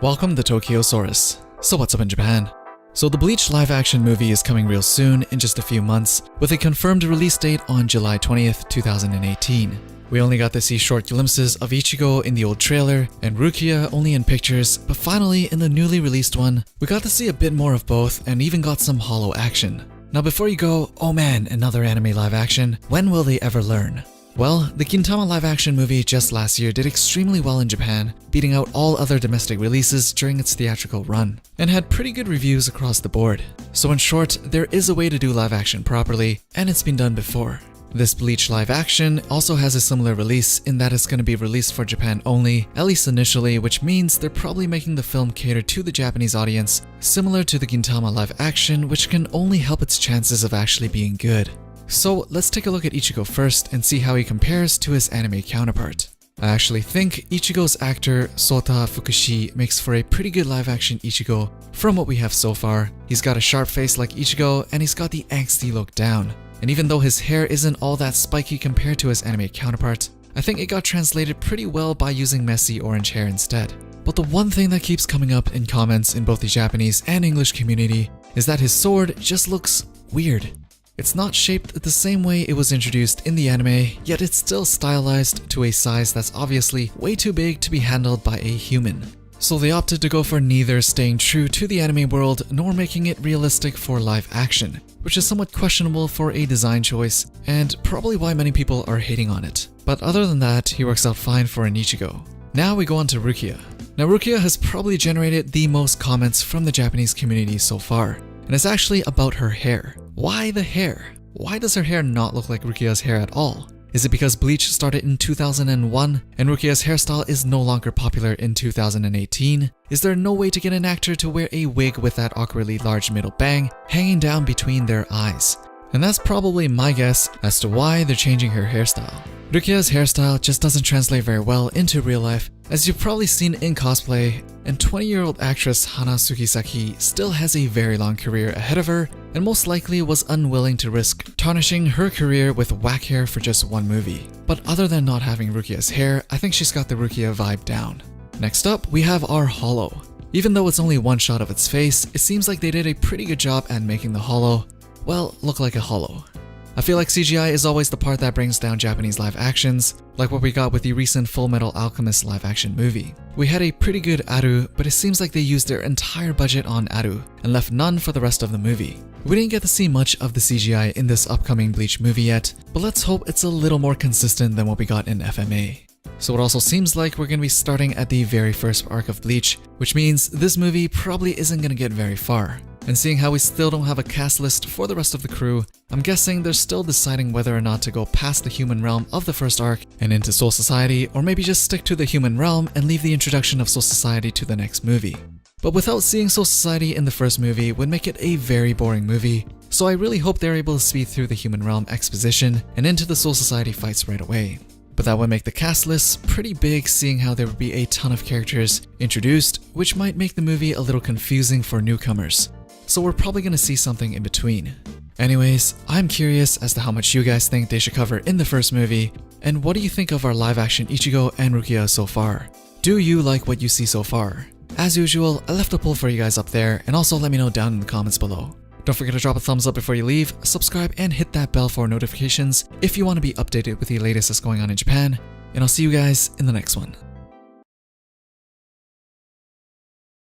Welcome to Tokyosaurus. So what's up in Japan? So the Bleach live action movie is coming real soon in just a few months, with a confirmed release date on July 20th, 2018. We only got to see short glimpses of Ichigo in the old trailer and Rukia only in pictures, but finally in the newly released one, we got to see a bit more of both and even got some hollow action. Now before you go, oh man, another anime live action, when will they ever learn? Well, the Gintama live action movie just last year did extremely well in Japan, beating out all other domestic releases during its theatrical run, and had pretty good reviews across the board. So in short, there is a way to do live action properly, and it's been done before. This Bleach live action also has a similar release in that it's going to be released for Japan only, at least initially, which means they're probably making the film cater to the Japanese audience, similar to the Gintama live action, which can only help its chances of actually being good. So let's take a look at Ichigo first and see how he compares to his anime counterpart. I actually think Ichigo's actor Sota Fukushi makes for a pretty good live action Ichigo from what we have so far. He's got a sharp face like Ichigo and he's got the angsty look down. And even though his hair isn't all that spiky compared to his anime counterpart, I think it got translated pretty well by using messy orange hair instead. But the one thing that keeps coming up in comments in both the Japanese and English community is that his sword just looks weird. It's not shaped the same way it was introduced in the anime, yet it's still stylized to a size that's obviously way too big to be handled by a human. So they opted to go for neither staying true to the anime world nor making it realistic for live action, which is somewhat questionable for a design choice and probably why many people are hating on it. But other than that, he works out fine for an Ichigo. Now we go on to Rukia. Now Rukia has probably generated the most comments from the Japanese community so far, and it's actually about her hair. Why the hair? Why does her hair not look like Rukia's hair at all? Is it because Bleach started in 2001 and Rukia's hairstyle is no longer popular in 2018? Is there no way to get an actor to wear a wig with that awkwardly large middle bang hanging down between their eyes? And that's probably my guess as to why they're changing her hairstyle. Rukia's hairstyle just doesn't translate very well into real life, as you've probably seen in cosplay, and 20-year-old actress Hana Sugisaki still has a very long career ahead of her and most likely was unwilling to risk tarnishing her career with whack hair for just one movie. But other than not having Rukia's hair, I think she's got the Rukia vibe down. Next up, we have our hollow. Even though it's only one shot of its face, it seems like they did a pretty good job at making the hollow, well, look like a hollow. I feel like CGI is always the part that brings down Japanese live actions, like what we got with the recent Fullmetal Alchemist live action movie. We had a pretty good Aru, but it seems like they used their entire budget on Aru and left none for the rest of the movie. We didn't get to see much of the CGI in this upcoming Bleach movie yet, but let's hope it's a little more consistent than what we got in FMA. So it also seems like we're going to be starting at the very first arc of Bleach, which means this movie probably isn't going to get very far. And seeing how we still don't have a cast list for the rest of the crew, I'm guessing they're still deciding whether or not to go past the human realm of the first arc and into Soul Society, or maybe just stick to the human realm and leave the introduction of Soul Society to the next movie. But without seeing Soul Society in the first movie would make it a very boring movie, so I really hope they're able to speed through the human realm exposition and into the Soul Society fights right away. But that would make the cast list pretty big, seeing how there would be a ton of characters introduced, which might make the movie a little confusing for newcomers. So we're probably going to see something in between. Anyways, I'm curious as to how much you guys think they should cover in the first movie, and what do you think of our live action Ichigo and Rukia so far? Do you like what you see so far? As usual, I left a poll for you guys up there, and also let me know down in the comments below. Don't forget to drop a thumbs up before you leave, subscribe, and hit that bell for notifications if you want to be updated with the latest that's going on in Japan, and I'll see you guys in the next one.